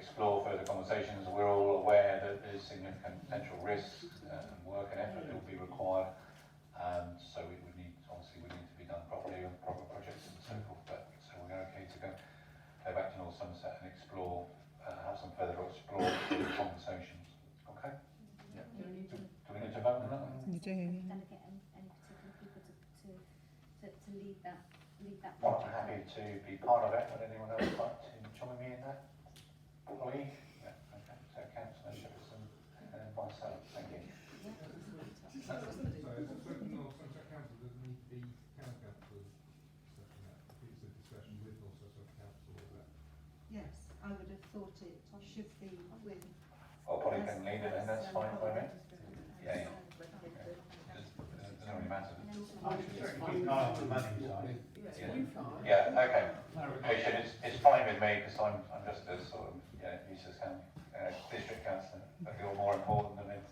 explore further conversations. We're all aware that there's significant potential risks and work and effort that will be required. So we would need, obviously, we need to be done properly and proper projects and so forth. But so we're okay to go back to North Somerset and explore, have some further conversations. Okay. Yeah. Do we need to vote on that one? You do. Delegate any particular people to lead that Well, I'm project? happy to be part of it. Would anyone else like to join me in that? Chloe? Yeah, okay. So Councillor Jefferson and myself. Thank you. So, North Somerset Council doesn't need to be town council discussion that. If it's a discussion with North Somerset Council, is that? Yes, I would have thought it should be with. Well, Polly can lead it, and that's fine by me. Yeah, yeah. Doesn't really matter. I should certainly keep an eye on the money side. Yeah, okay. Christian, it's fine with me because I'm just a sort of useless district councillor. But you're more important than it.